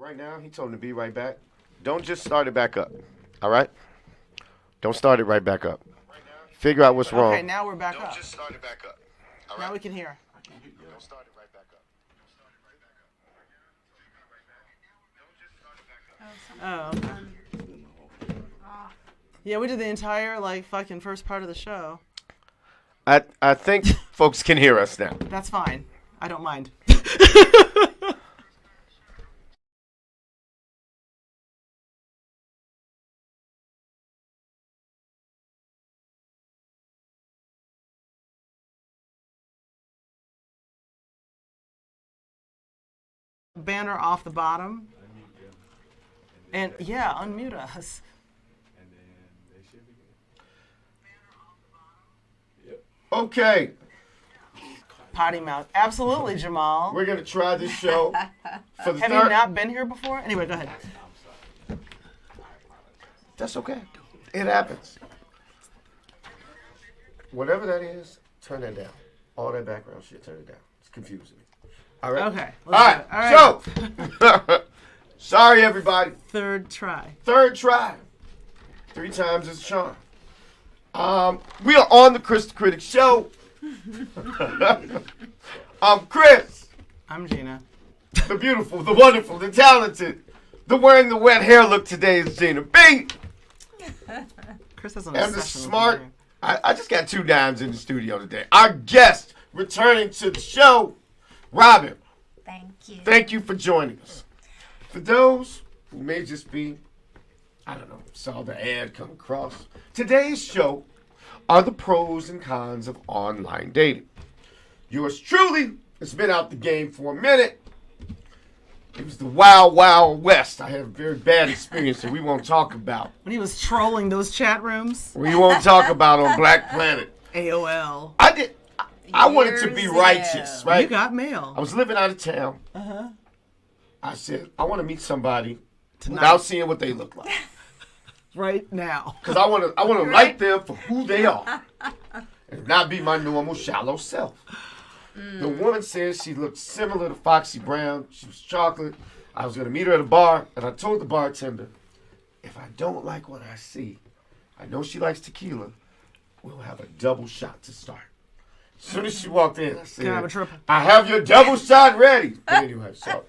Right now, he told him to be right back. Don't just start it back up. All right? Don't start it right back up. Figure out what's wrong. Okay, now we're back up. Don't just start it back up. All right? Now we can hear. Don't start it right back up. Oh, okay. Yeah, we did the entire, fucking first part of the show. I think folks can hear us now. That's fine. I don't mind. Banner off the bottom. And, yeah, unmute us. Okay. Potty mouth. Absolutely, Jamal. We're going to try this show for the Have third. you not been here before? Anyway, go ahead. That's okay. It happens. Whatever that is, turn that down. All that background shit, turn it down. It's confusing me. All right? Okay. All right. So, sorry, everybody. Third try. Third try. 3 times is a charm. We are on the Kris the Critic show. I'm Kris. I'm Gina. The beautiful, the wonderful, the talented, the wearing the wet hair look today is Gina B. Chris has an And the obsession with smart. hair. I just got 2 dimes in the studio today. Our guest returning to the show, Robin. Thank you. Thank you for joining us. For those who may just be, I don't know, saw the ad come across, today's show are the pros and cons of online dating. Yours truly has been out the game for a minute. It was the wild, wild west. I had a very bad experience that we won't talk about. When he was trolling those chat rooms. We won't talk about on Black Planet. AOL. I wanted to be Years righteous, ago. right? You got mail. I was living out of town. Uh-huh. I said, I want to meet somebody Tonight. without seeing what they look like. Right now. Because I want to like them for who they are. And not be my normal shallow self. The woman said she looked similar to Foxy Brown. She was chocolate. I was going to meet her at a bar, and I told the bartender, if I don't like what I see, I know she likes tequila, we'll have a double shot to start. As soon as she walked in, I said, Can I have a triple? I have your double shot ready. But anyway, so.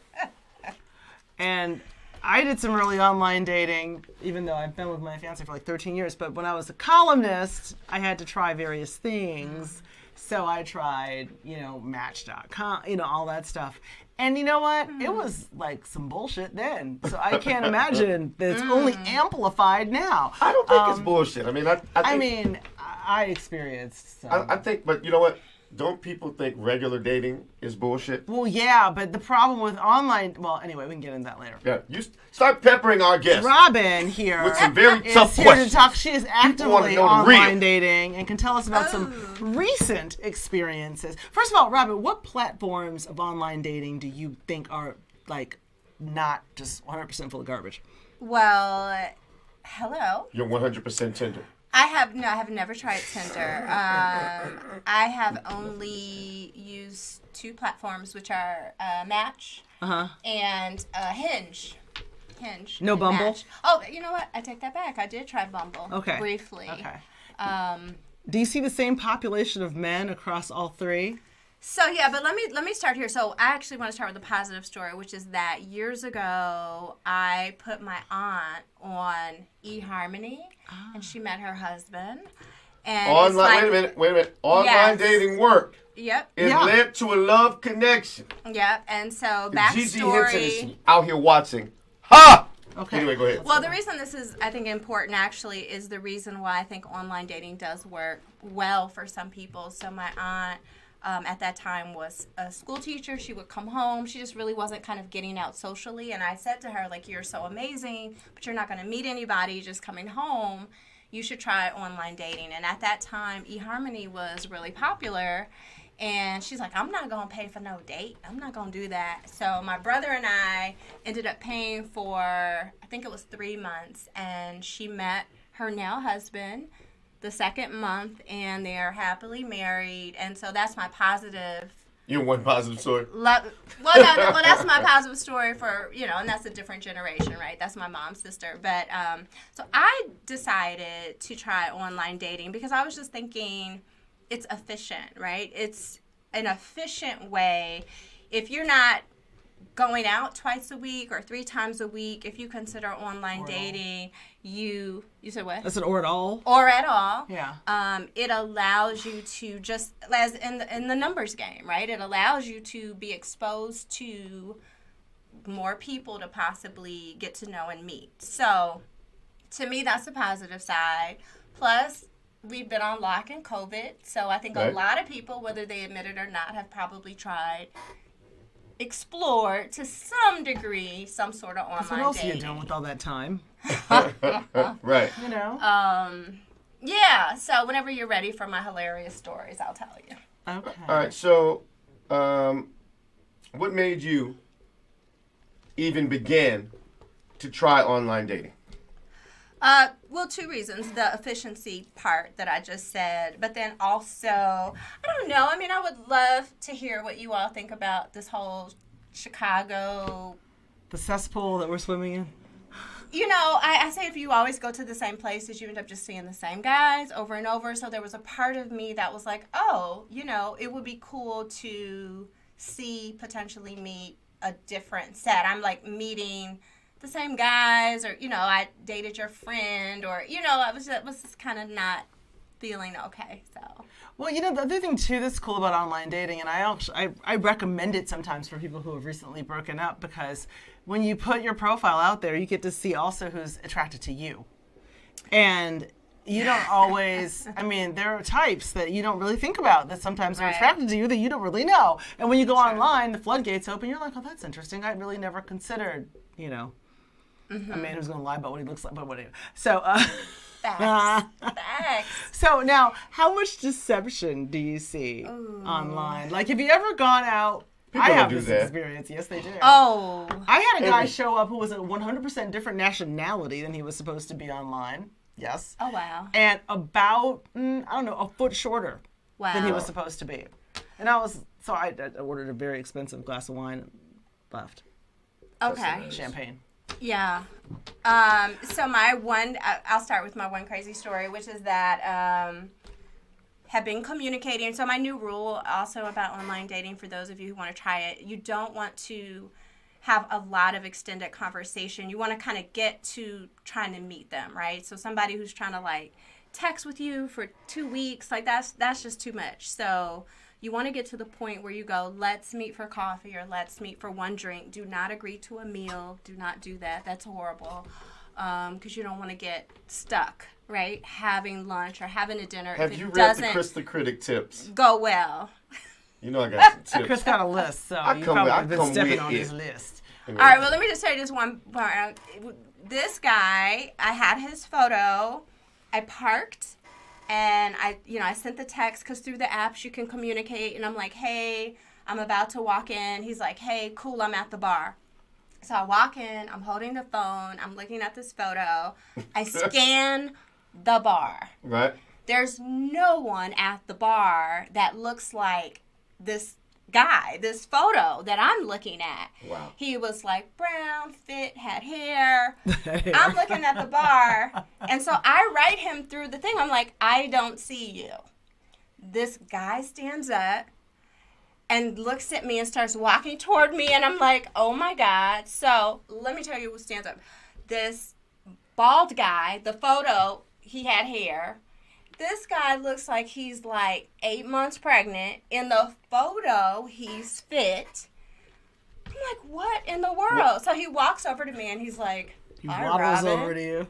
And I did some early online dating, even though I've been with my fiance for 13 years. But when I was a columnist, I had to try various things. So I tried, Match.com, all that stuff. And you know what? It was some bullshit then. So I can't imagine that it's only amplified now. I don't think it's bullshit. I mean, I think, I experienced some. I think, but you know what? Don't people think regular dating is bullshit? Well, yeah, but the problem with online, well, anyway, we can get into that later. Yeah, you start peppering our guests. Robin here With some very is tough here questions. to talk. She is wanna actively know the online real. dating and can tell us about some recent experiences. First of all, Robin, what platforms of online dating do you think are not just 100% full of garbage? Well, hello. You're 100% tender. I have never tried Tinder. I have only used 2 platforms, which are Match and Hinge. No and Bumble? Match. Oh, you know what? I take that back. I did try Bumble. Okay. Briefly. Okay. Do you see the same population of men across all 3? So yeah, but let me start here. So I actually want to start with a positive story, which is that years ago I put my aunt on eHarmony, and she met her husband. And Online, wait a minute. Online dating worked. Yep. It led to a love connection. Yep. And so Gigi Hinton backstory. is out here watching. Ha! Okay. Anyway, go ahead. Well, the reason this is, I think, important actually is the reason why I think online dating does work well for some people. So my aunt, at that time, was a school teacher. She would come home. She just really wasn't kind of getting out socially. And I said to her, you're so amazing, but you're not going to meet anybody just coming home. You should try online dating. And at that time, eHarmony was really popular. And she's like, I'm not going to pay for no date. I'm not going to do that. So my brother and I ended up paying for, I think it was 3 months. And she met her now husband the second month, and they're happily married. And so that's my positive You're one positive story. Well, that's my positive story for, and that's a different generation, right? That's my mom's sister. But so I decided to try online dating because I was just thinking it's efficient, right? It's an efficient way. If you're not going out twice a week or 3 times a week, if you consider online dating, you said what? That's an or at all. Or at all. Yeah. It allows you to just, as in the numbers game, right? It allows you to be exposed to more people to possibly get to know and meet. So, to me, that's the positive side. Plus, we've been on lock in COVID, so I think a lot of people, whether they admit it or not, have probably explored to some degree some sort of online dating. What else are you doing with all that time? Right. Yeah, so whenever you're ready for my hilarious stories, I'll tell you. Okay. All right, so what made you even begin to try online dating? Well, 2 reasons. The efficiency part that I just said, but then also, I don't know. I mean, I would love to hear what you all think about this whole Chicago. The cesspool that we're swimming in? I say if you always go to the same places, you end up just seeing the same guys over and over. So there was a part of me that was like, oh, it would be cool to potentially meet a different set. I'm like meeting the same guys, or I dated your friend, or I was just kind of not feeling okay. So well, the other thing too that's cool about online dating, and I recommend it sometimes for people who have recently broken up, because when you put your profile out there, you get to see also who's attracted to you, and you don't always. I mean, there are types that you don't really think about that sometimes are attracted to you that you don't really know, and when you go online, the floodgates open. You're like, oh, that's interesting. I really never considered, a man who's going to lie about what he looks like, but whatever. So, Facts. So now, how much deception do you see online? Like, have you ever gone out? People I have do this that. experience. Yes, they do. Oh. I had a guy show up who was a 100% different nationality than he was supposed to be online. Yes. Oh, wow. And about, a foot shorter than he was supposed to be. And I ordered a very expensive glass of wine and left. Okay. Champagne. Yeah. So I'll start with my one crazy story, which is that have been communicating. So my new rule also about online dating, for those of you who want to try it, you don't want to have a lot of extended conversation. You want to kind of get to trying to meet them, right? So somebody who's trying to text with you for 2 weeks, that's just too much. So you want to get to the point where you go, let's meet for coffee or let's meet for one drink. Do not agree to a meal. Do not do that. That's horrible, because you don't want to get stuck, right? Having lunch or having a dinner. Have you read the Kris the Critic tips? Go well. I got some tips. Chris got a list, so you've probably been stepping on his list. All right, well, let me just tell you this one part. This guy, I had his photo. I parked. And I sent the text, because through the apps you can communicate. And I'm like, hey, I'm about to walk in. He's like, hey, cool, I'm at the bar. So I walk in. I'm holding the phone. I'm looking at this photo. I scan the bar. Right. There's no one at the bar that looks like this guy, this photo that I'm looking at. Wow. He was like brown, fit, had hair. I'm looking at the bar, and so I write him through the thing. I'm like, I don't see you. This guy stands up and looks at me and starts walking toward me, and I'm like, oh my God. So let me tell you who stands up. This bald guy, the photo, he had hair. This guy looks like he's 8 months pregnant. In the photo, he's fit. I'm like, what in the world? So he walks over to me and he's like, he hi, waddles Robin. over to you.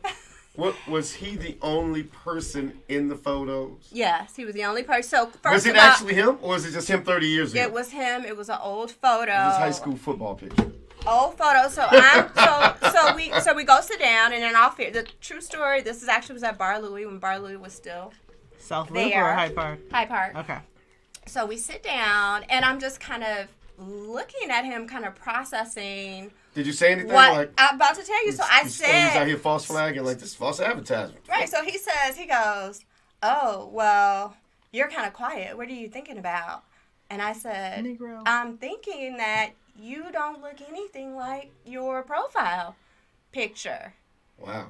What, was he the only person in the photos? Yes, he was the only person. So first Was it actually him, or was it just him 30 years ago? It was him. It was an old photo. It was his high school football picture. Old photo. So we go sit down, and in all fair, the true story. This was at Bar Louie when Bar Louie was still South Loop or Hyde Park? Hyde Park. Okay. So we sit down, and I'm just kind of looking at him, kind of processing. Did you say anything? What I'm about to tell you. So I said, he's out here false flagging this is false advertisement. Right. So he goes, oh, well, you're kind of quiet. What are you thinking about? And I said, Negro. I'm thinking that you don't look anything like your profile picture. Wow.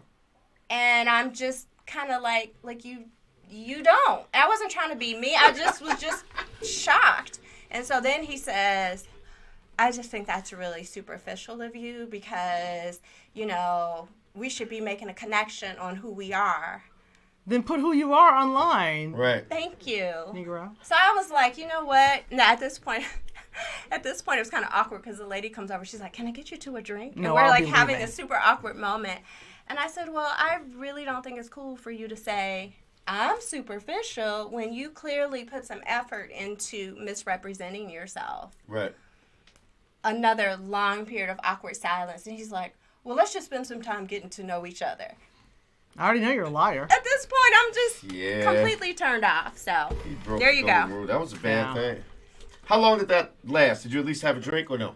And I'm just kind of like you don't. I wasn't trying to be me. I just was just shocked. And so then he says, I just think that's really superficial of you because, you know, we should be making a connection on who we are. Then put who you are online. Right. Thank you. Negro. So I was like, you know what? No, at this point it was kind of awkward because the lady comes over. She's like, can I get you two a drink? No, and we're I'll like be having leaving. a super awkward moment. And I said, well, I really don't think it's cool for you to say I'm superficial when you clearly put some effort into misrepresenting yourself. Right. Another long period of awkward silence. And he's like, well, let's just spend some time getting to know each other. I already know you're a liar. At this point, I'm just Yeah. completely turned off. So He broke there you the golden go. rule. That was a bad Yeah. thing. How long did that last? Did you at least have a drink or no?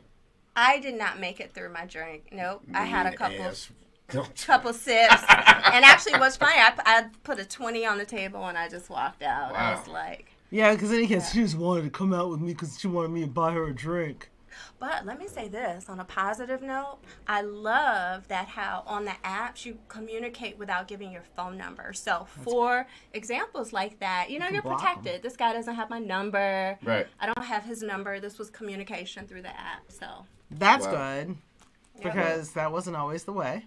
I did not make it through my drink. Nope. I had a Mean couple ass. Don't- couple sips. And actually, what's funny, I put a 20 on the table and I just walked out. I Wow. was like, Yeah, because then he can. She just wanted to come out with me because she wanted me to buy her a drink. but let me say this on a positive note. I love that how on the apps you communicate without giving your phone number. So for examples like that, you know, you're block protected. This guy doesn't have my number. Right. I don't have his number. This was communication through the app. So That's Wow. good because that wasn't always the way.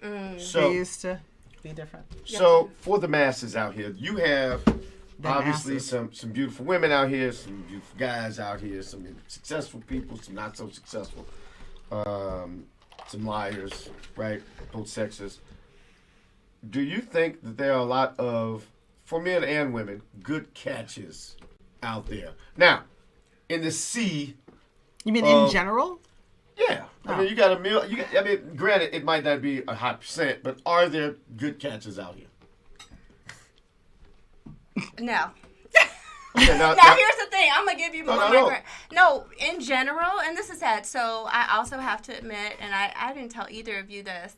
They So, used to be different. so for the masses out here, you have The obviously masses. some beautiful women out here, some beautiful guys out here, some successful people, some not so successful, some liars, right? Both sexes. Do you think that there are a lot of, for men and women, good catches out there? Now, in the sea, You mean in general? yeah. I mean, you got a meal. I mean, granted, it might not be a high percent, but are there good catches out here? no. Okay, Now now- here's the thing. I'm gonna give you more. no. No, in general, and this is sad. So I also have to admit, and I didn't tell either of you this.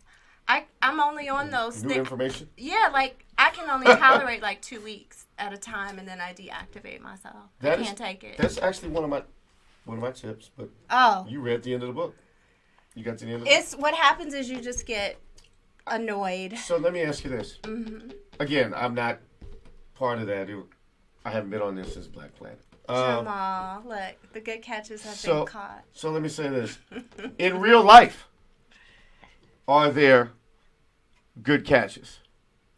I'm only on those. New information? Yeah, like I can only tolerate like 2 weeks at a time, and then I deactivate myself. I can't take it. That's actually one of my tips, but Oh, you read the end of the book. You got to the end of the book. it's what happens is you just get annoyed. So let me ask you this. Mm-hmm. Again, I'm not part of that. I haven't been on this since Black Planet. Jamal, look, the good catches have been caught. So let me say this. In real life, are there good catches?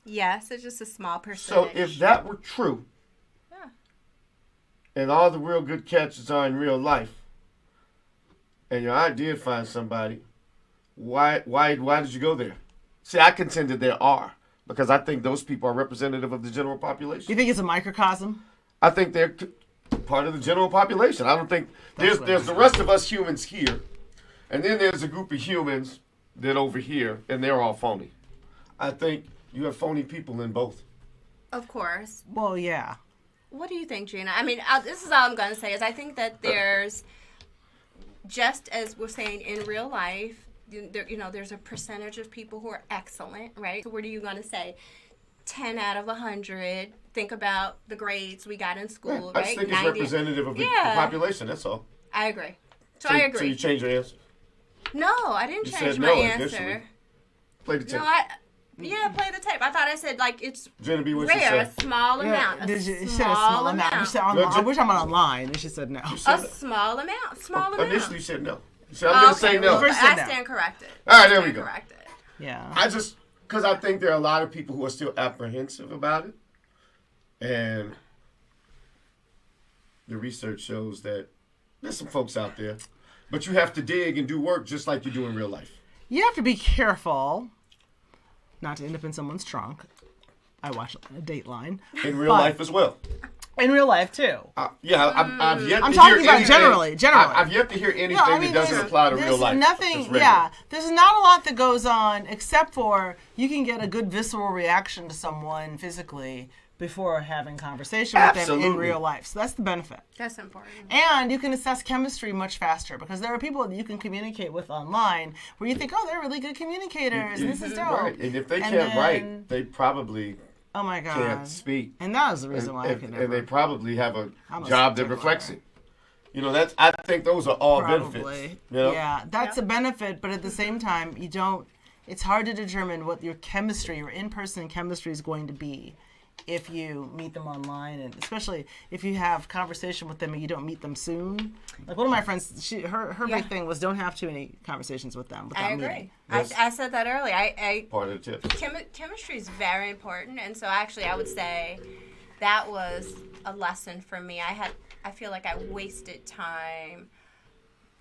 Yes, it's just a small So percentage. if that were true, Yeah. and all the real good catches are in real life, and I did find somebody, why did you go there? See, I contend that there are, because I think those people are representative of the general population. You think it's a microcosm? I think they're part of the general population. I don't think That's there's the rest of us humans here, and then there's a group of humans that over here, and they're all phony. I think you have phony people in both. Of course. Well, yeah. What do you think, Gina? I mean, this is all I'm going to say is I think that there's, just as we're saying in real life, there's a percentage of people who are excellent, right? So what are you going to say? 10 out of 100. Think about the grades we got in school, I right? just think it's 90. representative of the Yeah. population. That's all. I agree. So I agree. So you change your answer. No, I didn't You change said my no answer. initially. Play the tape. No, play the tape. I thought I said like it's Genevieve, what she rare, a said? small amount. She said a small amount. You said No, I wish I'm on online. And she said no. You A said small amount. Small amount. initially you said no. You said I'm going to say no. well, First I said no. stand corrected. All right, there I we stand go. Corrected. Yeah. Because I think there are a lot of people who are still apprehensive about it. And the research shows that there's some folks out there. But you have to dig and do work just like you do in real life. You have to be careful not to end up in someone's trunk. I watched a Dateline. In real life as well. In real life, too. I've yet I'm to talking hear about anything. generally. I've yet to hear anything that doesn't apply to real there's life. nothing, That's regular. yeah. There's not a lot that goes on except for you can get a good visceral reaction to someone physically before having conversation with them in Absolutely. real life. So that's the benefit. That's important. And you can assess chemistry much faster because there are people that you can communicate with online where you think, oh, they're really good communicators and this is dope. Right. And if they And can't then- write, they probably Oh my God. can't speak. And that was the reason why I could never. And they probably have a I'm a job that stickler. reflects it. You know, I think those are all benefits. Probably. You know? Yeah, that's a benefit, but at the same time, it's hard to determine what your chemistry, your in-person chemistry is going to be if you meet them online, and especially if you have conversation with them and you don't meet them soon. Like one of my friends, her big thing was don't have too many conversations with them without I agree. meeting. I said that earlier. Part of the tip. Chemistry is very important, and so actually I would say that was a lesson for me. I feel like I wasted time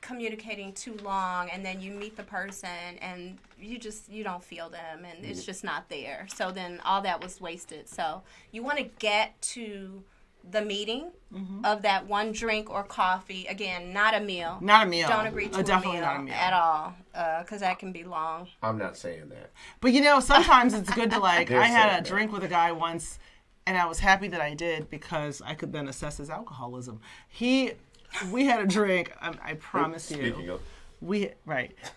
communicating too long, and then you meet the person and you don't feel them, and it's just not there. So then all that was wasted. So you want to get to the meeting of that one drink or coffee. Again, not a meal. Not a meal. Don't agree to Definitely a not a meal meal at all, because that can be long. I'm not saying that. But sometimes it's good to I They're had saying a drink with a guy once, and I was happy that I did because I could then assess his alcoholism. We had a drink. I promise you. Speaking of. We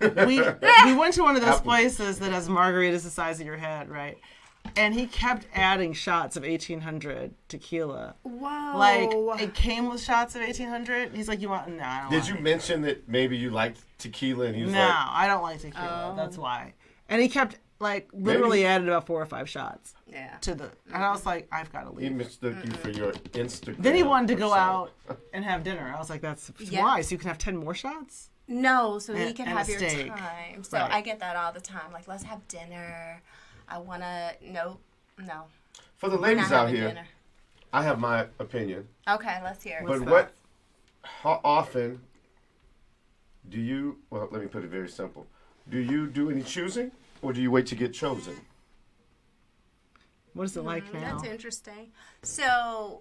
went to one of those places that has margaritas the size of your head, right? And he kept adding shots of 1800 tequila. Whoa. Like, it came with shots of 1800. He's like, you want? No, I don't Did want you it. mention that maybe you liked tequila and he was No, like, I don't like tequila. That's why. And he kept, literally added about 4 or 5 shots. Yeah. To the, and I was like, I've got to he leave. mistook you for your Instagram. Then he wanted to go persona. out and have dinner. I was like, that's Yeah. why? So you can have 10 more shots? No, so he And- can and a have your steak. time. So Right. I get that all the time. Like, let's have dinner. I want to, no. For the We're ladies not out having here, dinner. I have my opinion. Okay, let's hear it. But how often do you, well, let me put it very simple. Do you do any choosing or do you wait to get chosen? What is it like now? That's interesting. So,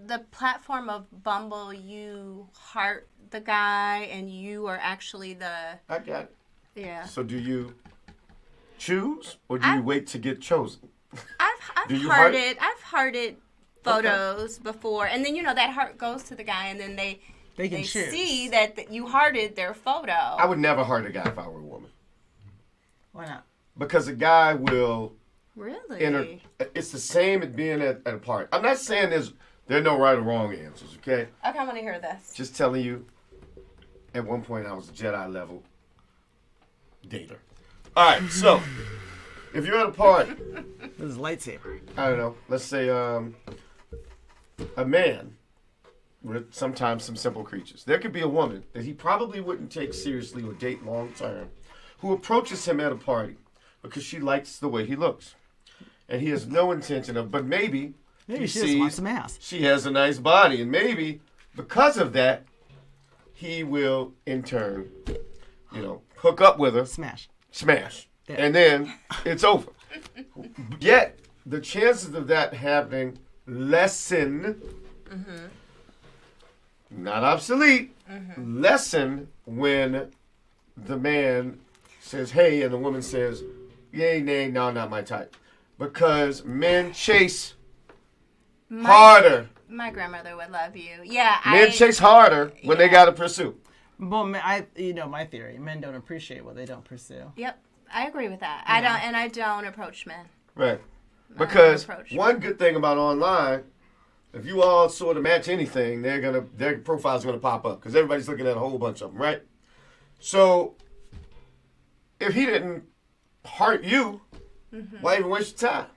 the platform of Bumble, you heart the guy and you are actually the, I got it. yeah. So do you choose or do you wait to get chosen? I've Do you heart? I've hearted photos before, and then that heart goes to the guy, and then they can choose. see that you hearted their photo. I would never heart a guy if I were a woman. Why not? Because a guy will Really? it's the same as being at a party. I'm not saying there are no right or wrong answers, okay? Okay, I want to hear this. Just telling you, at one point I was a Jedi level dater. All right, so if you're at a party, This is lightsaber. I don't know, let's say a man with sometimes some simple creatures. There could be a woman that he probably wouldn't take seriously or date long term who approaches him at a party because she likes the way he looks. And he has no intention of, but maybe Maybe he she just wants sees some ass. she has a nice body. And maybe because of that, he will in turn, hook up with her, Smash. smash, Yeah. and then it's over. Yet, the chances of that happening lessen, not obsolete, lessen when the man says, hey, and the woman says, yay, nay, no, not my type. Because men chase harder. My grandmother would love you. Yeah, Men chase harder when they got to pursue. Well, my theory: men don't appreciate what they don't pursue. Yep, I agree with that. Yeah. I don't approach men. Right. Because approach. one good thing about online, if you all sort of match anything, their profile's gonna pop up because everybody's looking at a whole bunch of them, right? So if he didn't heart you, why even waste your time?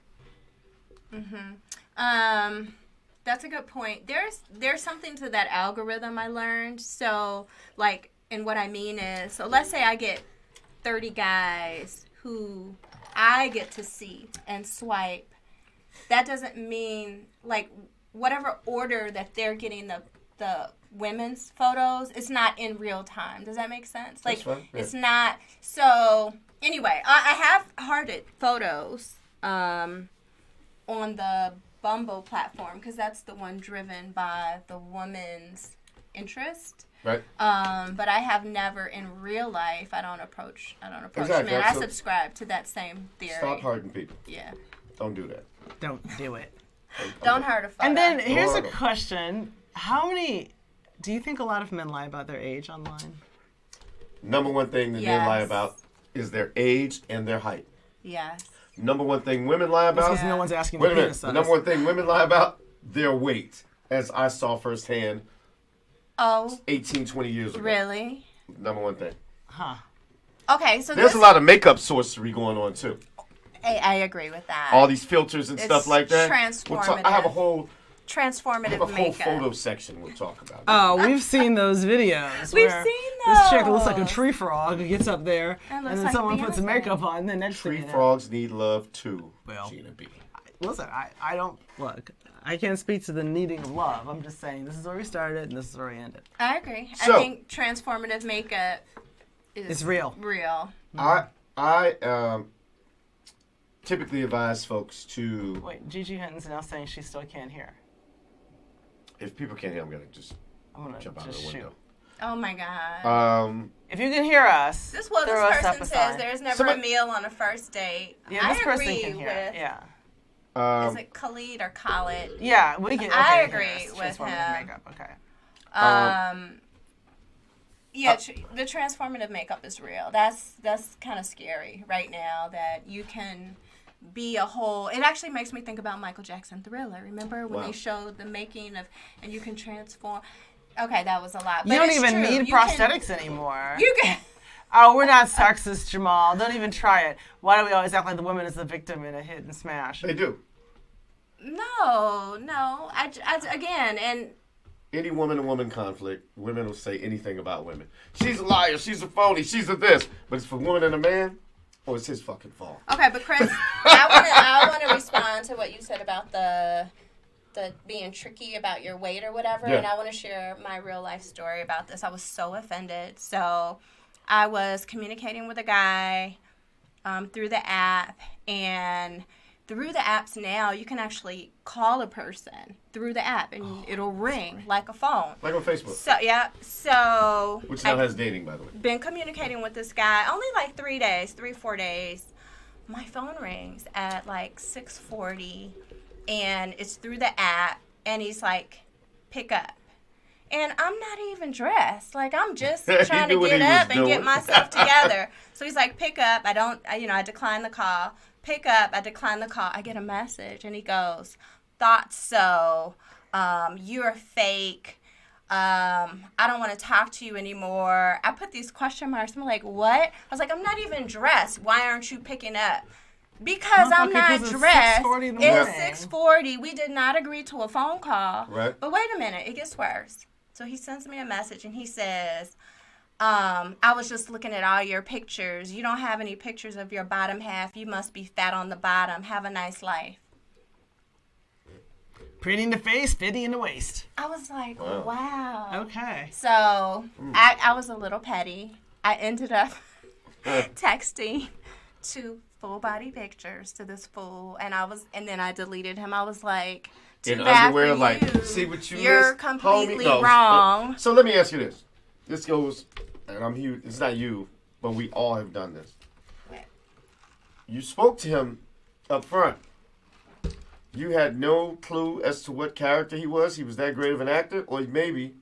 That's a good point. There's something to that algorithm I learned. So, and what I mean is, so let's say I get 30 guys who I get to see and swipe. That doesn't mean, whatever order that they're getting the women's photos, it's not in real time. Does that make sense? That's fine, yeah. It's not. So, anyway, I have hearted photos on the Bumble platform because that's the one driven by the woman's interest. Right. But I have never in real life. I don't approach Exactly. men. I So- subscribe to that same theory. Stop hurting people. Yeah. Don't do that. Don't do it. Don't hurt a photo. And then here's a Horrible. question: do you think a lot of men lie about their age online? Number one thing that men lie about is their age and their height. Yes. number one thing women lie about. Because no one's asking Wait the a minute. penis The size. number one thing women lie about, their weight. As I saw firsthand Oh, 18, 20 years ago. really? Number one thing. Huh. Okay, so There's a lot of makeup sorcery going on, too. I agree with that. All these filters and It's stuff like that. transformative. I have a whole Transformative makeup. photo section we'll talk about. Oh, we've seen those videos. We've where seen This chick looks like a those. tree frog who gets up there, And and looks then like someone puts Beyonce. makeup on, and then next thing Tree you know- frogs need love, too, Well. Gina B. Listen, I don't look. I can't speak to the needing of love. I'm just saying this is where we started and this is where we ended. I agree. So- I think transformative makeup is It's real. Real. I typically advise folks to, Wait, Gigi Hinton's now saying she still can't hear. if people can't hear, I'm going to just I'm gonna jump out just of the shoot. window. Oh my God. If you can hear us, This well, throw us this up person a says sign. there's never Somebody- a meal on a first date. Yeah, this I person agree can hear. with. Yeah. Is it Khalid or Khalid? Yeah, we can. I okay, agree yes, with transformative him. Makeup. Okay. Yeah, the transformative makeup is real. That's kind of scary right now that you can be a whole. It actually makes me think about Michael Jackson Thriller. Remember when Wow. they showed the making of, and you can transform. Okay, that was a lot. But You don't it's even true. need You can- prosthetics anymore. You can. Oh, we're not sexist, Jamal. Don't even try it. Why do we always act like the woman is the victim in a hit and smash? They do. No. I again, and Any woman-to-woman conflict, women will say anything about women. She's a liar. She's a phony. She's a this. But it's for a woman and a man, or it's his fucking fault. okay, but Chris, I want to respond to what you said about the being tricky about your weight or whatever, Yeah. and I want to share my real life story about this. I was so offended. So I was communicating with a guy through the app, and through the apps now, you can actually call a person through the app, and it'll ring like a phone. Like on Facebook, So yeah, so which now has dating, by the way. been communicating with this guy only like 4 days. My phone rings at like 6:40, and it's through the app, and he's like, pick up. And I'm not even dressed. Like, I'm just He trying knew to what get he was up and get doing. myself together. So he's like, pick up. I decline the call. Pick up. I decline the call. I get a message, and he goes, thought so. You're fake. I don't want to talk to you anymore. I put these question marks. I'm like, what? I was like, I'm not even dressed. Why aren't you picking up? Because I'm Motherfucker, not 'cause it's dressed. 6:40 in the morning. It's 6:40. We did not agree to a phone call. Right. But wait a minute. It gets worse. So he sends me a message, and he says, I was just looking at all your pictures. You don't have any pictures of your bottom half. You must be fat on the bottom. Have a nice life. Pretty in the face, fitty in the waist. I was like, Wow. wow. Okay. So I was a little petty. I ended up texting 2 full body pictures to this fool, and then I deleted him. I was like, too In bad underwear, for like, you. see what you You're missed, completely homie? No. wrong. So let me ask you this. This goes, and I'm huge. It's not you, but we all have done this. You spoke to him up front. You had no clue as to what character he was. He was that great of an actor, or maybe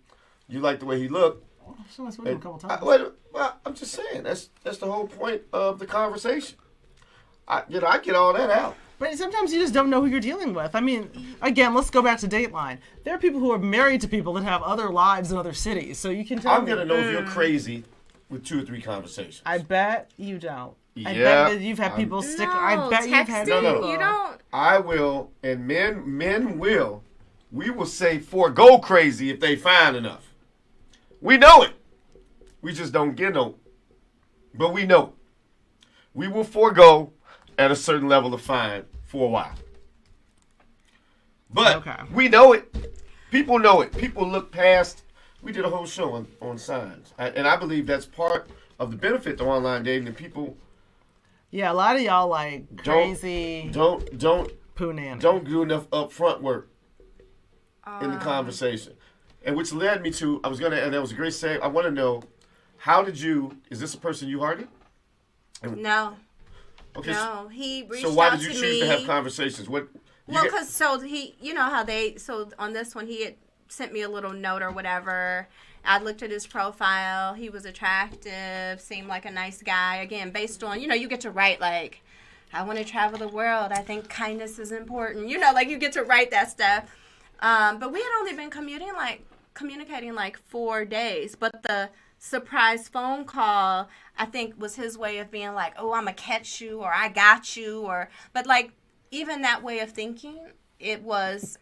you liked the way he looked. Someone spoke to him a couple times. I'm just saying that's the whole point of the conversation. I get all that out. But sometimes you just don't know who you're dealing with. I mean, again, let's go back to Dateline. There are people who are married to people that have other lives in other cities, so you can tell I'm me. gonna know if you're crazy with 2 or 3 conversations. I bet you don't. I Yeah, bet that you've had people stick. I bet you've had texting, people. you don't. I will, and men will. We will say forego crazy if they find enough. We know it. We just don't get no. But we know. We will forego at a certain level of fine for a while. But Okay. we know it. People know it. People look past. We did a whole show on signs. And I believe that's part of the benefit to online dating, that people Yeah, a lot of y'all like crazy don't poo-nanny. don't do enough upfront work in the conversation. And which led me to, and that was a great say, I want to know, is this a person you hearted? No. Okay. No, he reached So why out did you to choose me. to have conversations? Well, because you know how so on this one, he had sent me a little note or whatever. I looked at his profile. He was attractive, seemed like a nice guy. Again, based on, you get to write like I want to travel the world. I think kindness is important. You know, like you get to write that stuff. But we had only been communicating like 4 days. But the surprise phone call, I think, was his way of being like, oh, I'm going to catch you, or I got you. But like, even that way of thinking, it was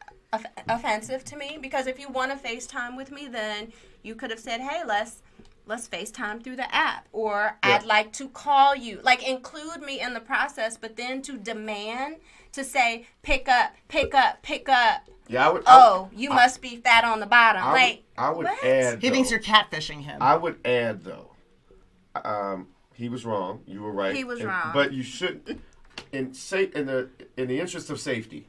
offensive to me. Because if you want to FaceTime with me, then you could have said, hey, let's FaceTime through the app, or I'd like to call you. Like, include me in the process, but then to demand to say, pick up. Yeah, you must be fat on the bottom. I would add. He thinks you're catfishing him. I would add, though. He was wrong. You were right. He was wrong. But you shouldn't. In the interest of safety,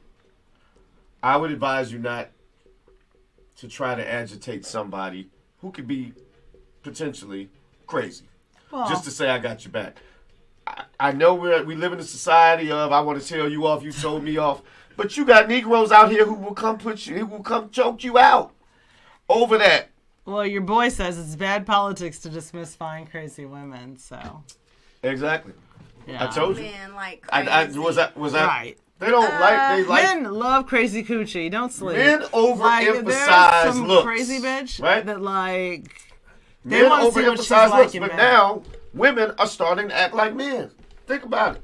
I would advise you not to try to agitate somebody who could be potentially crazy, just to say I got your back. I know we live in a society of I want to tell you off, you told me off, but you got Negroes out here who will come choke you out over that. Well, your boy says it's bad politics to dismiss fine, crazy women. So exactly, yeah. I told you. Men like crazy. Was that right? They don't they like men love crazy coochie. Don't sleep. Men overemphasize there's some looks, crazy bitch, right? That like. Men They want to see what she's overemphasize like looks, in but bed. now women are starting to act like men. Think about it.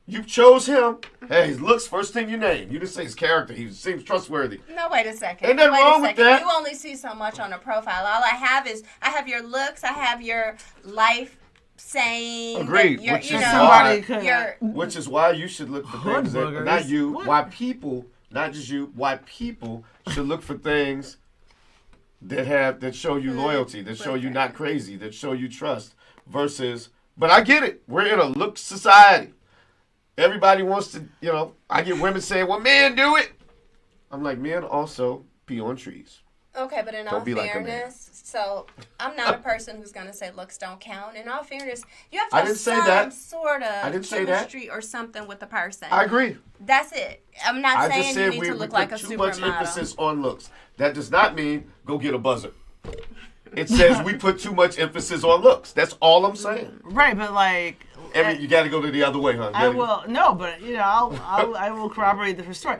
You chose him. Hey, his looks, first thing you name. You didn't say his character. He seems trustworthy. No, wait a second. Ain't nothing wrong with that. You only see so much on a profile. All I have your looks. I have your life saying. Agreed. Which is why you should look for things that, not you, why people, not just you, why people should look for things that show you loyalty, that show you not crazy, that show you trust, versus, but I get it. We're in a look society. Everybody wants to, I get women saying, well, men do it. I'm like, men also pee on trees. Okay, but in all fairness, so I'm not a person who's going to say looks don't count. In all fairness, you have to have some sort of chemistry or something with the person. I agree. That's it. I'm not saying you need to look like a supermodel. We put too much emphasis on looks. That does not mean go get a buzzer. It says we put too much emphasis on looks. That's all I'm saying. Right, but like... you got to go to the other way, huh? I will corroborate the story.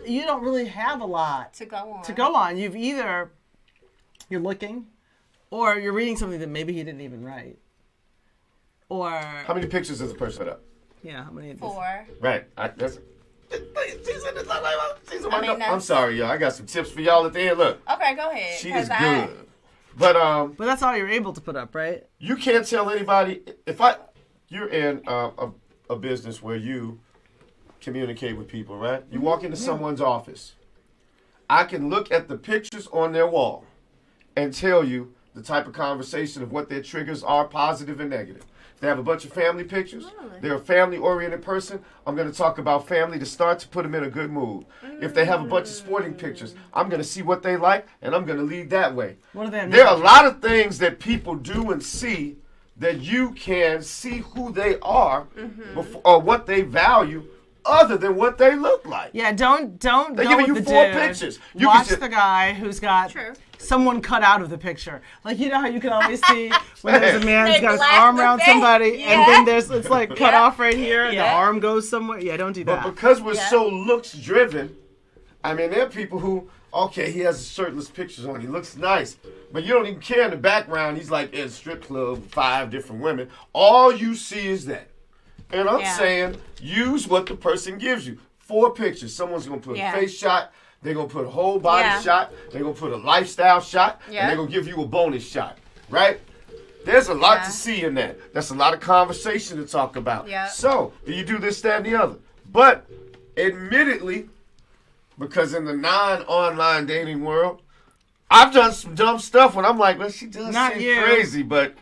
You don't really have a lot to go on. You've either you're looking, or you're reading something that maybe he didn't even write, or how many pictures does a person put up? Yeah, how many? 4. Right. I'm sorry, y'all. I got some tips for y'all at the end. Look. Okay, go ahead. She is good, but that's all you're able to put up, right? You can't tell anybody You're in a business where you communicate with people, right? You walk into someone's office. I can look at the pictures on their wall and tell you the type of conversation of what their triggers are, positive and negative. If they have a bunch of family pictures, they're a family-oriented person, I'm going to talk about family to start to put them in a good mood. If they have a bunch of sporting pictures, I'm going to see what they like, and I'm going to lead that way. What do they have? There are a lot of things that people do and see that you can see who they are or what they value other than what they look like. Yeah, don't They're go giving with you the 4 dude. pictures. Watch the guy who's got True. someone cut out of the picture. Like, you know how you can always see when there's a man who's got his black arm the around face. somebody, and then it's like cut off right here, and the Yeah. arm goes somewhere. Yeah, don't do that. But because we're so looks driven, I mean, there are people who, okay, he has shirtless pictures on. He looks nice. But you don't even care in the background. He's like in a strip club with 5 different women. All you see is that. And I'm saying, use what the person gives you. 4 pictures. Someone's going to put a face shot. They're going to put a whole body shot. They're going to put a lifestyle shot. And they're going to give you a bonus shot. Right? There's a lot to see in that. That's a lot of conversation to talk about. Yeah. So, do you do this, that, and the other? But, admittedly, because in the non-online dating world, I've done some dumb stuff when I'm like, well, she does seem crazy, but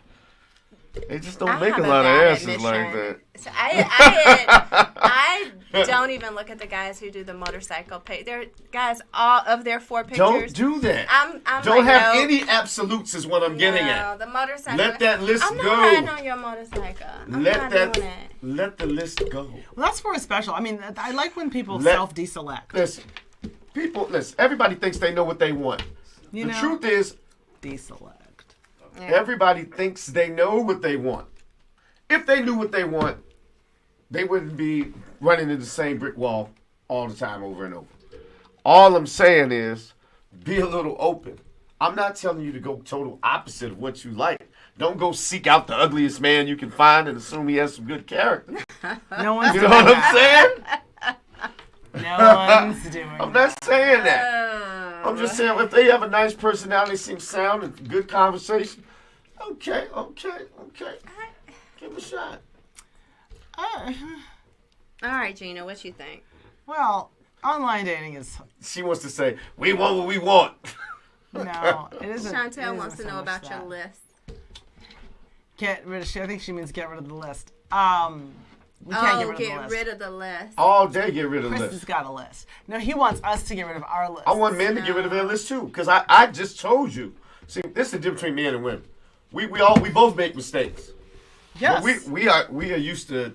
they just don't make a lot of asses like that. So I don't even look at the guys who do the motorcycle page. They're guys, all of their 4 pictures. Don't do that. I'm don't like, have no, any absolutes is what I'm getting at. The motorcycle. Let that list I'm go. not riding on your motorcycle. I'm not doing it. Let the list go. Well, that's for a special. I mean, I like when people self-deselect. Listen, everybody thinks they know what they want. The truth is, deselect. Everybody thinks they know what they want. If they knew what they want, they wouldn't be running into the same brick wall all the time over and over. All I'm saying is be a little open. I'm not telling you to go total opposite of what you like. Don't go seek out the ugliest man you can find and assume he has some good character. No one's You doing know what I'm that. saying? No one's doing I'm that. not saying that. I'm just saying if they have a nice personality, seem sound, and good conversation, okay. Give it a shot. All right, Gina, what you think? Well, online dating is She wants to say, we want what we want. no. It isn't. Chantel it wants isn't to so know much about your that. list. Get rid of. I think she means get rid of the list. We can't get rid of the list. All day get rid of the Chris has list. got a list. No, he wants us to get rid of our list. I want men to get rid of their list too, because I just told you. See, this is the difference between men and women. We both make mistakes. Yes. But we are used to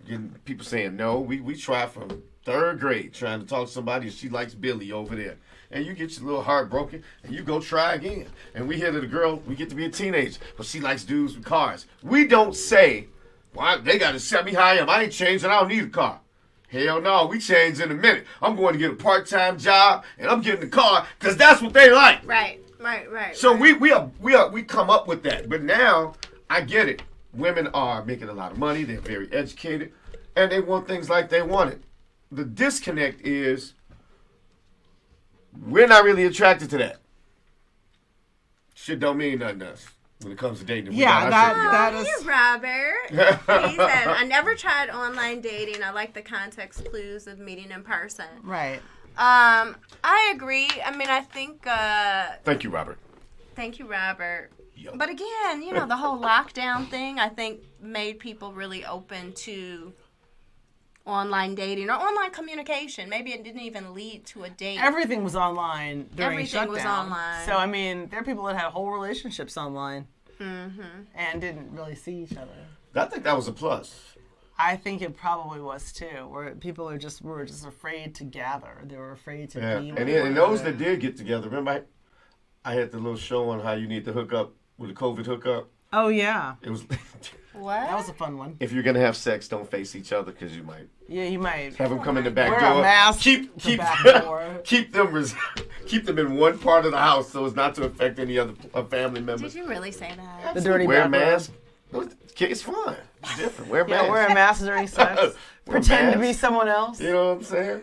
getting people saying no. We try from 3rd grade trying to talk to somebody and she likes Billy over there. And you get your little heart broken and you go try again. And we hear that a girl, we get to be a teenager, but she likes dudes with cars. We don't say, well, they got to set me how I am. I ain't changing. I don't need a car. Hell no, we change in a minute. I'm going to get a part-time job and I'm getting a car because that's what they like. Right. So we come up with that. But now I get it. Women are making a lot of money. They're very educated, and they want things like they want it. The disconnect is we're not really attracted to that. Shit don't mean nothing to us when it comes to dating. Yeah, that is. Hey, Robert. He said, I never tried online dating. I like the context clues of meeting in person. Right. I agree. I mean, I think. Thank you, Robert. Thank you, Robert. Yo. But again, the whole lockdown thing, I think, made people really open to online dating or online communication. Maybe it didn't even lead to a date. Everything was online during Everything shutdown. was online. So, I mean, there are people that had whole relationships online and didn't really see each other. I think that was a plus. I think it probably was too, where people were just afraid to gather. They were afraid to be with And those that did get together, remember I had the little show on how you need to hook up with a COVID hookup. Oh, yeah. It was What? That was a fun one. if you're gonna have sex, don't face each other because you might Yeah, you might. have them come in the back Wear door. a mask. Keep the back door. keep them in one part of the house so as not to affect any other family members. Did you really say that? The dirty Wear a back door. mask. It's fun. It's different. Wear a mask. Yeah, wear a mask during sex. Wear a Pretend to mask. be someone else. You know what I'm saying?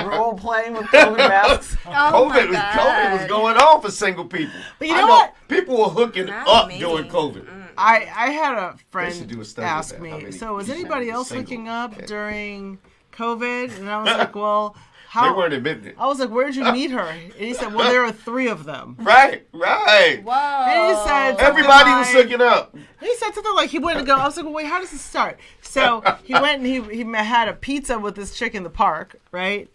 Role playing with COVID masks. Oh my COVID was God. going on for single people. But you I know what? People were hooking Not up me. during COVID. I had a They should do a friend study with ask that, how me, many so was people anybody were else single? hooking up during COVID? And I was like, well, They how? weren't admitting it. I was like, where did you meet her? And he said, well, there were 3 of them. Right. Whoa. And he said, Everybody was something like- hooking up. He said something like he went to go. I was like, well, wait, how does this start? So he went and he had a pizza with this chick in the park, right?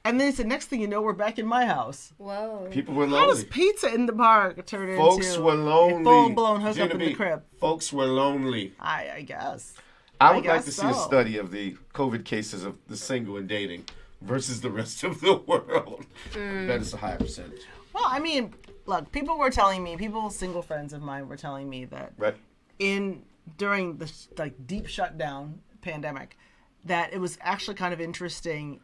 And then he said, next thing you know, we're back in my house. Whoa. People were How does lonely. pizza in the park turn Folks into were lonely. a full-blown hookup in Genevieve, the crib? Folks were lonely. I guess. I would like guess to see a so. study of the COVID cases of the single and dating versus the rest of the world. That is a higher percentage. Well, I mean, look, single friends of mine were telling me that Right? during the deep shutdown pandemic, that it was actually kind of interesting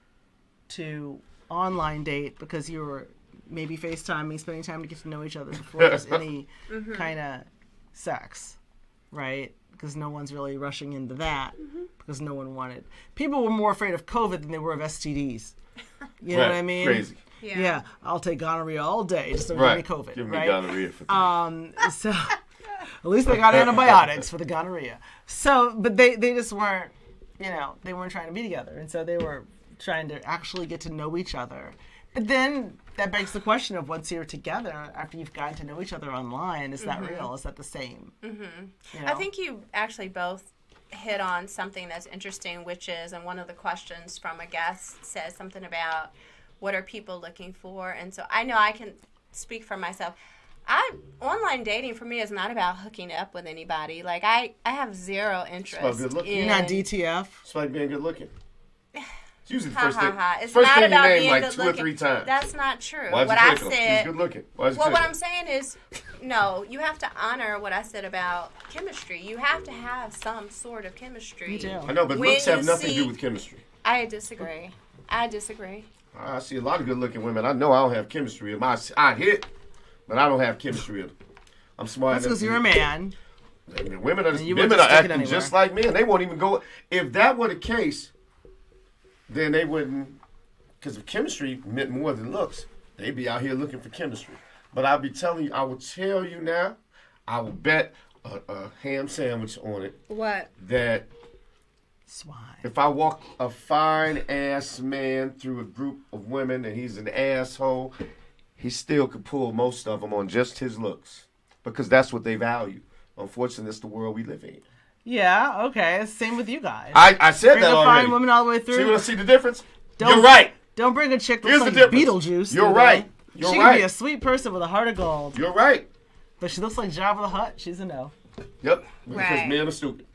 to online date because you were maybe FaceTiming, spending time to get to know each other before there's any kind of sex, right? Because no one's really rushing into that because no one wanted. People were more afraid of COVID than they were of STDs. You know what I mean? Crazy. Yeah, I'll take gonorrhea all day. Just don't Right. give me COVID, Give me right? gonorrhea for 3. So at least they got antibiotics for the gonorrhea. So, but they just weren't, they weren't trying to be together. And so they were trying to actually get to know each other. But then that begs the question of once you're together, after you've gotten to know each other online, is that real? Is that the same? I think you actually both hit on something that's interesting, which is, and one of the questions from a guest says something about what are people looking for. And so I know I can speak for myself. Online dating for me is not about hooking up with anybody. Like I have zero interest good looking. in. You're not DTF? It's like being good looking. It's usually the Ha, first ha, thing. ha. It's First not thing you about name being like good 2 or looking. 3 times. That's not true. Why'd you What I click him? said. He's good looking. Why'd you Well, click what him? I'm saying is, no, you have to honor what I said about chemistry. You have to have some sort of chemistry. You do. I know, but When looks have you nothing to do see- with chemistry. I disagree. I see a lot of good-looking women. I know I don't have chemistry with them. I hit, but I don't have chemistry with them. I'm smart That's enough. because you're a man. Women are, And you women wouldn't are stick it acting anywhere. just like men. They won't even go. If that were the case, then they wouldn't. Because if chemistry meant more than looks, they'd be out here looking for chemistry. But I'll be telling you, I will tell you now, I will bet a ham sandwich on it What? that Swine. if I walk a fine ass man through a group of women and he's an asshole, he still could pull most of them on just his looks because that's what they value. Unfortunately, it's the world we live in. Yeah, okay. Same with you guys. I said Bring that a already. fine woman all the way See through. see the difference? Don't- You're right. Don't bring a chick that Here's looks the like difference. Beetlejuice. You're you know? right. You're she right. could be a sweet person with a heart of gold, You're right. but she looks like Jabba the Hutt. She's a no. Yep. Because Right. men are stupid.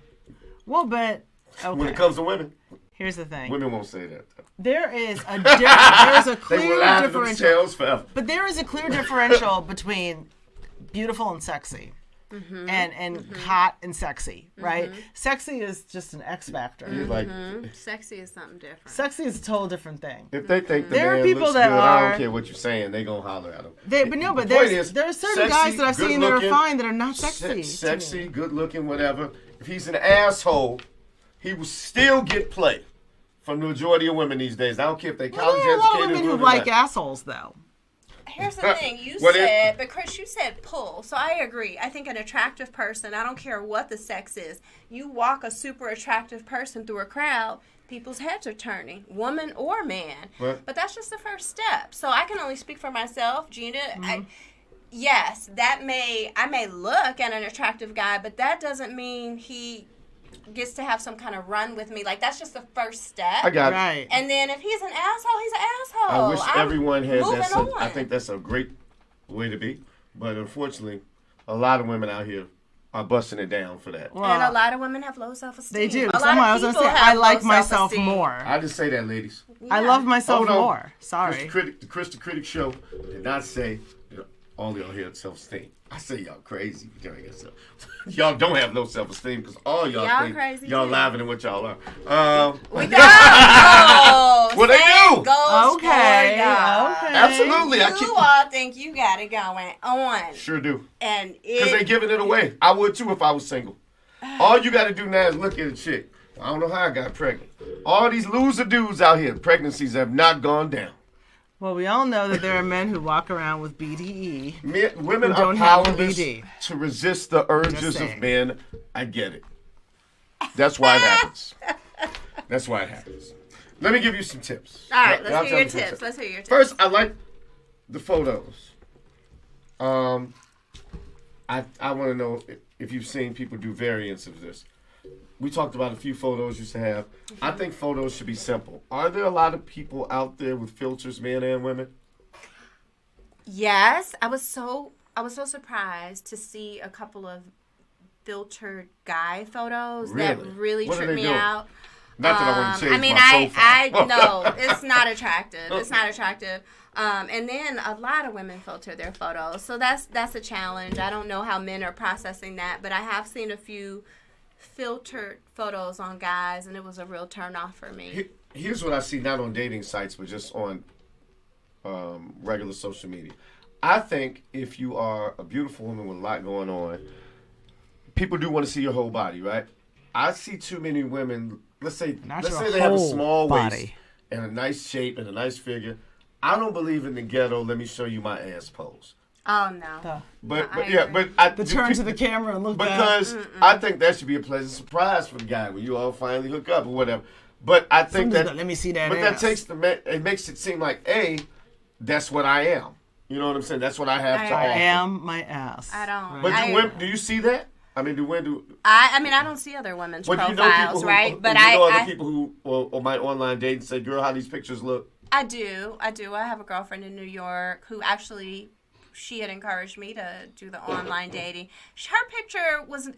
Well, but When it okay. comes to women, Here's the thing. women won't say that. There is a there is a They will clear lie to differential. themselves forever. But there is a clear differential between beautiful and sexy. And hot and sexy, right? Sexy is just an X factor. You're like, Sexy is something different. Sexy is a total different thing. if they think the There are man people looks that good, I are- don't care what you're saying. They gonna holler at him. But The point is, there are certain sexy, guys that I've seen that are good-looking, fine that are not sexy. to me. Sexy, good looking, whatever. If he's an asshole, he will still get play from the majority of women these days. I don't care if they Well, college there are a lot of educated. women who or like not. assholes, though. Here's the thing, you What said, but Kris, you said pull. So I agree. I think an attractive person, I don't care what the sex is, you walk a super attractive person through a crowd, people's heads are turning, woman or man. Right. But that's just the first step. So I can only speak for myself, Gina. Yes, I may look at an attractive guy, but that doesn't mean he gets to have some kind of run with me. Like, that's just the first step. I got it. Right. And then if he's an asshole, he's an asshole. I wish I'm everyone had moving that. on. I think that's a great way to be. But unfortunately, a lot of women out here are busting it down for that. Well, And a lot of women have low self-esteem. they do. A lot Someone, I of was going to people say, I have like low myself self-esteem. more. I just say that, ladies. I Yeah. love myself Hold on. more. Sorry. The Kris the Critic show did not say all y'all here have self-esteem. I say y'all crazy. Y'all don't have no self-esteem because all y'all think crazy y'all too. laughing at what y'all are. We got Well, they do. Goals Okay, for y'all. okay. Absolutely. I You keep all think you got it going on. sure do. And Because they it, giving it away. I would too if I was single. All you got to do now is look at a chick. I don't know how I got pregnant. All these loser dudes out here, pregnancies have not gone down. Well, we all know that there are men who walk around with BDE. Women Who are don't have the powerless BD. to resist the urges Just of saying. men. I get it. That's why it happens. That's why it happens. Let me give you some tips. all right, I'll let's hear tell your you some tips. Let's hear your tips. First, I like the photos. I want to know if you've seen people do variants of this. We talked about a few photos you used to have. I think photos should be simple. Are there a lot of people out there with filters, men and women? Yes, I was so surprised to see a couple of filtered guy photos that Really? really What are tripped they me doing? out. Not that I want to change I mean, my profile. no, it's not attractive. It's not attractive. And then a lot of women filter their photos, so that's a challenge. I don't know how men are processing that, but I have seen a few filtered photos on guys, and it was a real turn off for me. Here's what I see, not on dating sites, but just on regular social media. I think if you are a beautiful woman with a lot going on, people do want to see your whole body, right? I see too many women. Let's say they have a whole small waist body. and a nice shape and a nice figure. I don't believe in the ghetto. Let me show you my ass pose. Oh no. But I yeah, agree. but The turn to the camera and look back. because I think that should be a pleasant surprise for the guy when you all finally hook up or whatever. But I think Somebody's that like, let me see that But ass. that it makes it seem like that's what I am. You know what I'm saying? That's what I have to I offer. am my ass. I don't. But do you see that? I mean, do women do? I mean, I don't see other women's But you know profiles, people who, right? But you know other I people who or might online date and say, "Girl, how these pictures look." I do. I have a girlfriend in New York who actually she had encouraged me to do the online dating. Her picture was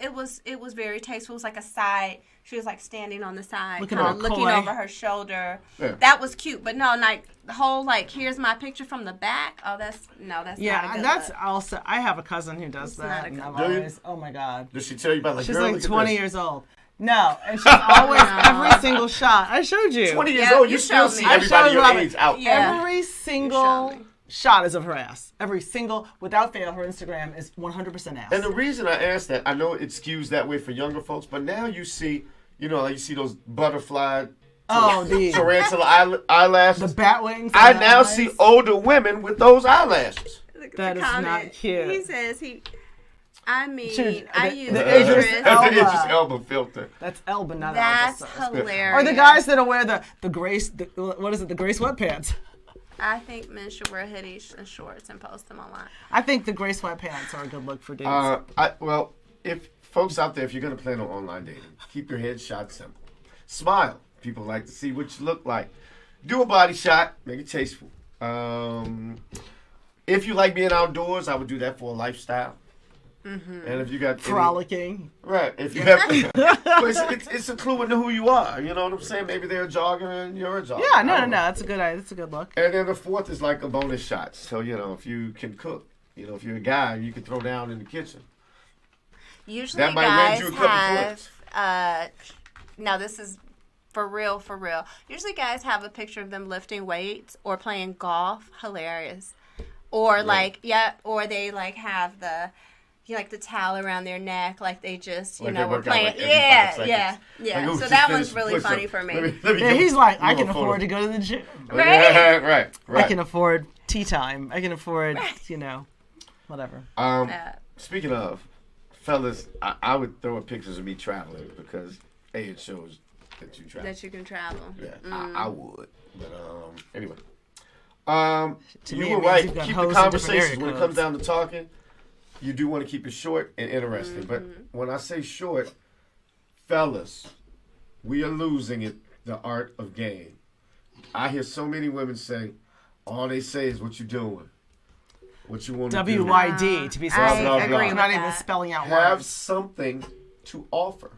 very tasteful. It was like a side. She was like standing on the side, looking over her shoulder. Yeah. That was cute, but no, like the whole like here's my picture from the back. Oh, that's not a good that's look. Also. I have a cousin who does that, and I'm always, oh my god. Does she tell you about like? She's like 20 years old. No, and she's always every single shot. I showed you. 20 years old, you still see everybody your age out. Yeah. Every single shot is of her ass. Every single, without fail, her Instagram is 100% ass. And the reason I asked that, I know it skews that way for younger folks, but now you see, like you see those butterfly, tarantula eyelashes. The bat wings. I now see older women with those eyelashes. That is not cute. He says I use the Idris Elba filter. That's Elba, not Elba. That's hilarious. Or the guys that wear the gray, what is it, the gray sweatpants. I think men should wear hoodies and shorts and post them online. I think the gray sweatpants are a good look for dudes. Well, if folks out there, if you're going to plan on online dating, keep your head shot simple. Smile. People like to see what you look like. Do a body shot. Make it tasteful. If you like being outdoors, I would do that for a lifestyle. Mm-hmm. And if you got frolicking, right? If you have, it's a clue into who you are. You know what I'm saying? Maybe they're a jogger and you're a jogger. Yeah, no, that's a good look. And then the fourth is like a bonus shot. So if you can cook, if you're a guy, you can throw down in the kitchen. Usually, that might win you a couple points. Now this is for real. Usually, guys have a picture of them lifting weights or playing golf. Hilarious. Or or they like have the. Like the towel around their neck, like they just, were playing. Like yeah. Like, so that one's really funny for me. He's like, I can afford to go to the gym. Right? Right. I can afford tea time. I can afford, whatever. Speaking of, fellas, I would throw up pictures of me traveling because, it shows that you travel. That you can travel. Yeah, I would. But anyway. You were right. Keep the conversations when it comes down to talking. You do want to keep it short and interesting. Mm-hmm. But when I say short, fellas, we are losing it, the art of game. I hear so many women say, all they say is what you doing, what you want to do. WYD, to be specific. I agree with not that. even spelling out Have words. something to offer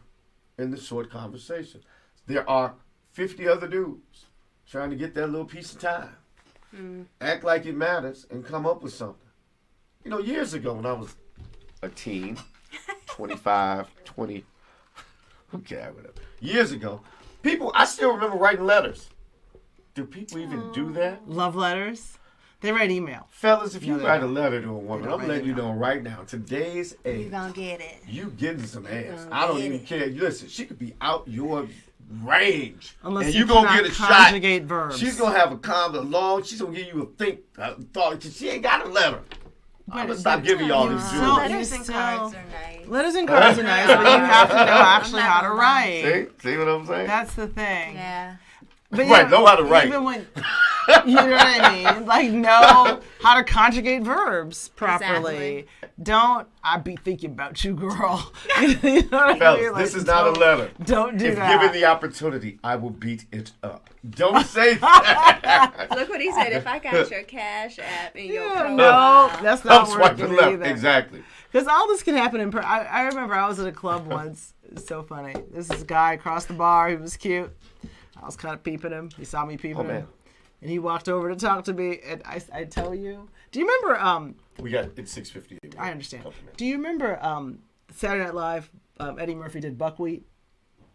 in the short conversation. There are 50 other dudes trying to get that little piece of time. Mm. Act like it matters and come up with something. Years ago when I was a teen, 25, 20, okay, whatever. Years ago, I still remember writing letters. Do people even do that? Love letters? They write email. Fellas, if you write a letter to a woman, I'm letting you know right now, today's age, you're going to get it. You getting some ass. I don't even care. Listen, she could be out your range. Unless and you gonna get a shot. Conjugate verbs. She's going to have a long, she's going to give you a thought. She ain't got a letter. I'm going to stop giving y'all these jewels. Letters and cards are nice. Letters and cards are nice, but you have to know actually how to write. See what I'm saying? That's the thing. Yeah. But know how to write. Even when, you know what I mean? Like, know how to conjugate verbs properly. Exactly. Don't, I be thinking about you, girl. You know what Fellas, I mean? Like, this is not a letter. Don't do that. If given the opportunity, I will beat it up. Don't say that. Look what he said. If I got your Cash App and your profile. No, that's not I'm swiping left. either. Exactly. Because all this can happen in I remember I was at a club once. It's so funny. This is a guy across the bar. He was cute. I was kind of peeping him. He saw me peeping him. And he walked over to talk to me. And I tell you. Do you remember... it's 6:58. I understand. Do you remember Saturday Night Live, Eddie Murphy did Buckwheat?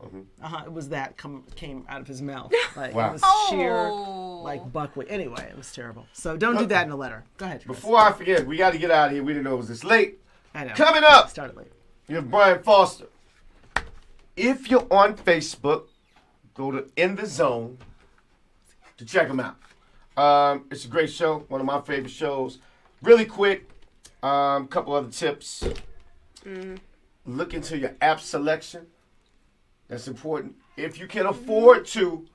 Mm-hmm. It was that came out of his mouth. Like, wow. It was sheer, like, buckwheat. Anyway, it was terrible. So don't do that in a letter. Go ahead, Kris. Before I forget, we got to get out of here. We didn't know it was this late. I know. Coming up. Started late. You have Brian Foster. If you're on Facebook, go to In the Zone to check him out. It's a great show. One of my favorite shows. Really quick. Couple other tips. Look into your app selection. That's important. If you can afford to,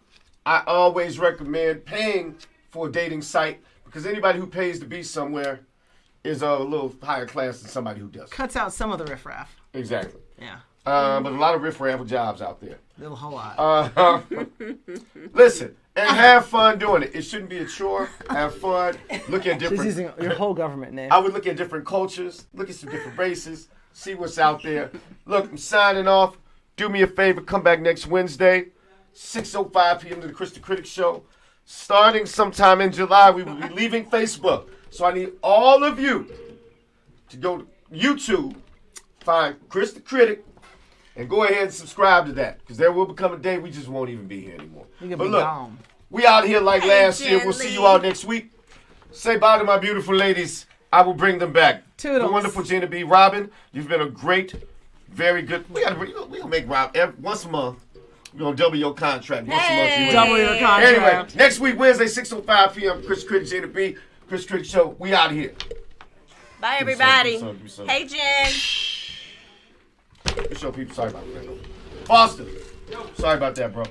I always recommend paying for a dating site because anybody who pays to be somewhere is a little higher class than somebody who doesn't. Cuts out some of the riffraff. Exactly. Yeah. But a lot of riffraff jobs out there. A whole lot. Listen, And have fun doing it. It shouldn't be a chore. Have fun. Look at She's different. using your whole government name. I would look at different cultures. Look at some different races. See what's out there. Look, I'm signing off. Do me a favor. Come back next Wednesday, 6:05 p.m. to the Kris the Critic Show. Starting sometime in July, we will be leaving Facebook. So I need all of you to go to YouTube, find Kris the Critic, and go ahead and subscribe to that. Because there will become a day we just won't even be here anymore. You can But be look, gone. we out here like last year. We'll see Jen you Lee. all next week. Say bye to my beautiful ladies. I will bring them back. Toodles. The wonderful Gina B. Robin, you've been a great, very good. We gonna make Rob once a month. We're gonna double your contract once a month. You Double your contract. Anyway, next week, Wednesday, 6:05 p.m. Kris the Critic, Gina B. Kris the Critic Show. We out here. Bye, everybody. Give me some. Hey, Jen. Good show, people. Sorry about that. Foster. Sorry about that, bro.